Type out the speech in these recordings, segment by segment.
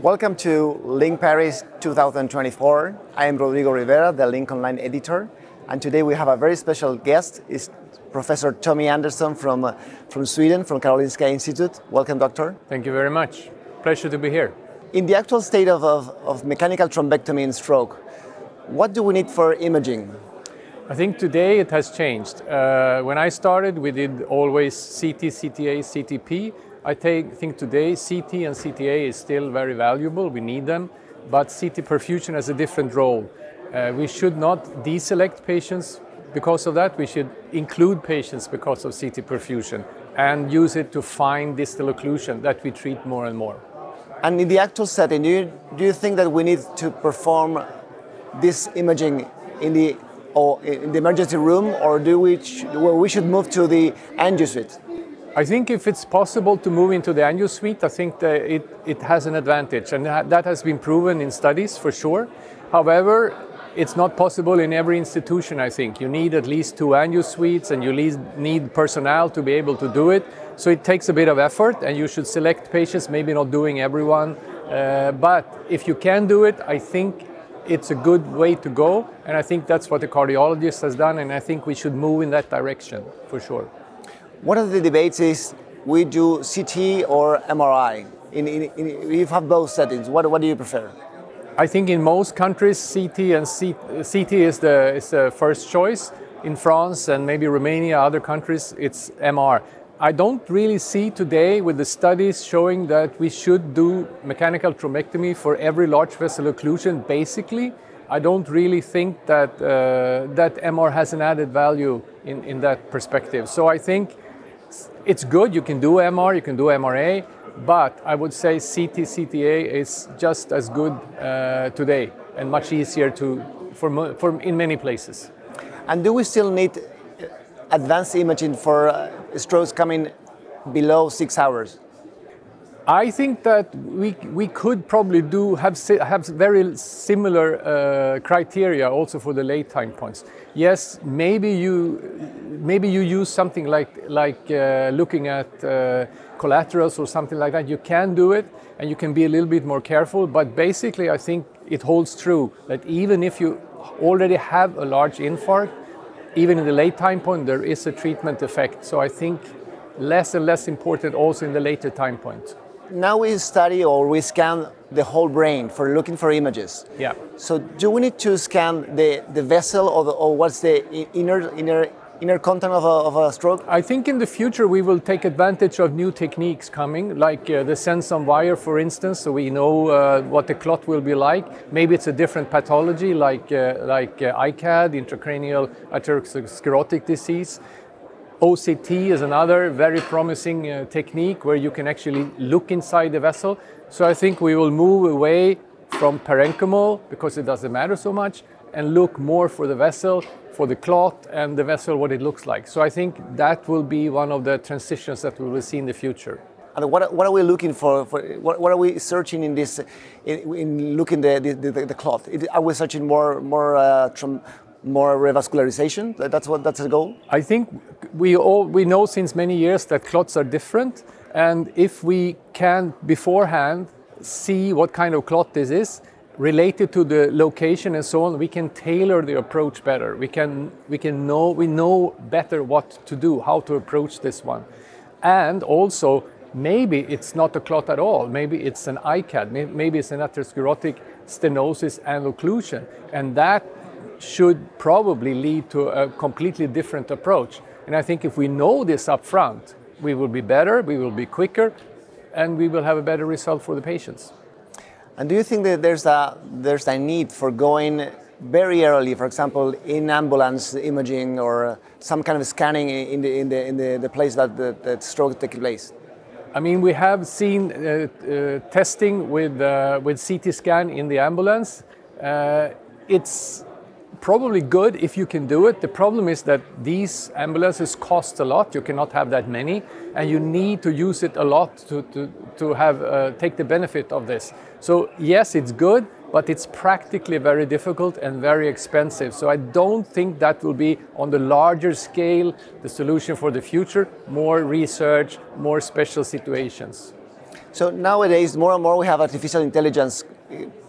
Welcome to LINNCPARIS 2024. I am Rodrigo Rivera, the LINNC Online editor, and today we have a very special guest. Is Professor Tommy Andersson from Sweden, from Karolinska Institute. Welcome, doctor. Thank you very much. Pleasure to be here. In the actual state of mechanical thrombectomy in stroke, what do we need for imaging? I think today it has changed. When I started, we did always CT, CTA, CTP. I think today CT and CTA is still very valuable, we need them, but CT perfusion has a different role. We should not deselect patients because of that, we should include patients because of CT perfusion and use it to find distal occlusion that we treat more and more. And in the actual setting, do you think that we need to perform this imaging in the emergency room, or we should move to the angio suite? I think if it's possible to move into the angio suite, I think that it has an advantage, and that has been proven in studies for sure. However, it's not possible in every institution, I think. You need at least 2 angio suites, and you need personnel to be able to do it. So it takes a bit of effort, and you should select patients, maybe not doing everyone. But if you can do it, I think it's a good way to go, and I think that's what the cardiologist has done, and I think we should move in that direction for sure. One of the debates is we do CT or MRI. You have both settings. What do you prefer? I think in most countries CT is the first choice. In France and maybe Romania, other countries, it's MR. I don't really see today with the studies showing that we should do mechanical thrombectomy for every large vessel occlusion. Basically, I don't really think that that MR has an added value in that perspective. So I think it's good, you can do MR, you can do MRA, but I would say CT, CTA is just as good today and much easier in many places. And do we still need advanced imaging for strokes coming below 6 hours? I think that we could probably have very similar criteria also for the late time points. Yes, maybe you use something like looking at collaterals or something like that. You can do it, and you can be a little bit more careful. But basically, I think it holds true that even if you already have a large infarct, even in the late time point, there is a treatment effect. So I think less and less important also in the later time point. Now we study or we scan the whole brain for looking for images. Yeah. So do we need to scan the vessel or what's the inner content of a stroke? I think in the future we will take advantage of new techniques coming, like the sense on wire, for instance, so we know what the clot will be like. Maybe it's a different pathology like ICAD, intracranial atherosclerotic disease. OCT is another very promising technique where you can actually look inside the vessel. So I think we will move away from parenchymal, because it doesn't matter so much, and look more for the vessel, for the clot and the vessel, what it looks like. So I think that will be one of the transitions that we will see in the future. And what are we looking for? What are we searching in this? In looking the clot? Are we searching more revascularization? That's the goal? I think we know since many years that clots are different, and if we can beforehand see what kind of clot this is, related to the location and so on, we can tailor the approach better. We know better what to do, how to approach this one. And also, maybe it's not a clot at all. Maybe it's an ICAD, maybe it's an atherosclerotic stenosis and occlusion, and that should probably lead to a completely different approach. And I think if we know this up front, we will be better, we will be quicker, and we will have a better result for the patients. And do you think that there's a need for going very early, for example, in ambulance imaging or some kind of scanning in the place that stroke takes place? I mean, we have seen testing with CT scan in the ambulance. It's probably good if you can do it. The problem is that these ambulances cost a lot. You cannot have that many, and you need to use it a lot to take the benefit of this. So yes, it's good, but it's practically very difficult and very expensive. So I don't think that will be on the larger scale the solution for the future. More research, more special situations. So nowadays, more and more we have artificial intelligence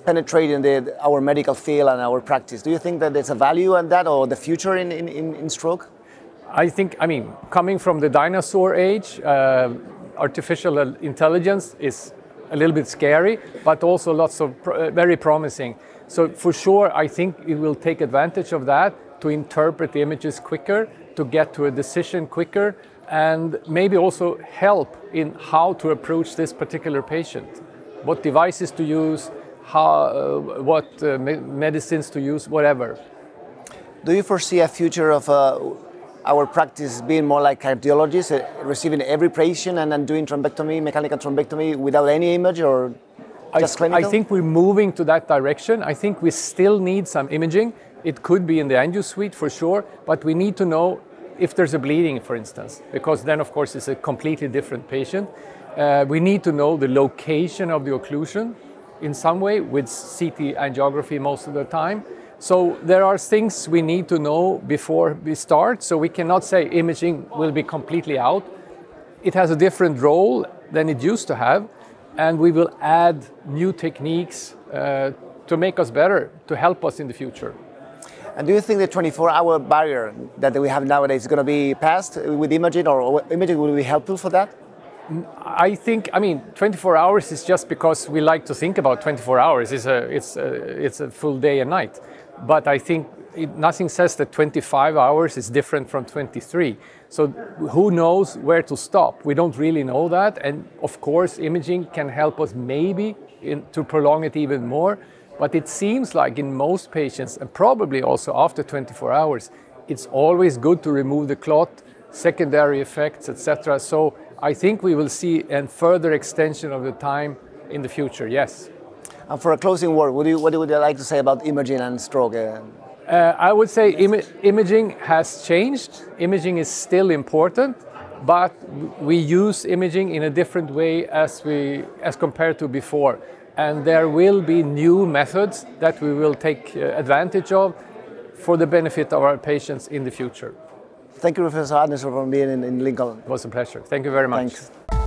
penetrating our medical field and our practice. Do you think that there's a value in that, or the future in stroke? I think, I mean, coming from the dinosaur age, artificial intelligence is a little bit scary, but also lots of very promising. So for sure, I think it will take advantage of that to interpret the images quicker, to get to a decision quicker, and maybe also help in how to approach this particular patient. What devices to use, what medicines to use, whatever. Do you foresee a future of our practice being more like cardiologists, receiving every patient and then doing thrombectomy, mechanical thrombectomy without any image, or just clinical? I think we're moving to that direction. I think we still need some imaging. It could be in the angio suite for sure, but we need to know if there's a bleeding, for instance, because then of course it's a completely different patient. We need to know the location of the occlusion in some way with CT angiography most of the time. So there are things we need to know before we start, so we cannot say imaging will be completely out. It has a different role than it used to have, and we will add new techniques to make us better, to help us in the future. And do you think the 24-hour barrier that we have nowadays is going to be passed with imaging, or imaging will be helpful for that? I think, I mean, 24 hours is just because we like to think about 24 hours. It's a full day and night. But I think nothing says that 25 hours is different from 23. So who knows where to stop? We don't really know that. And of course, imaging can help us maybe to prolong it even more. But it seems like in most patients, and probably also after 24 hours, it's always good to remove the clot, secondary effects, etc. So I think we will see a further extension of the time in the future, yes. And for a closing word, what would you like to say about imaging and stroke? I would say imaging has changed. Imaging is still important, but we use imaging in a different way as compared to before. And there will be new methods that we will take advantage of for the benefit of our patients in the future. Thank you, Professor Andersson, for being in Lincoln. It was a pleasure. Thank you very much. Thanks.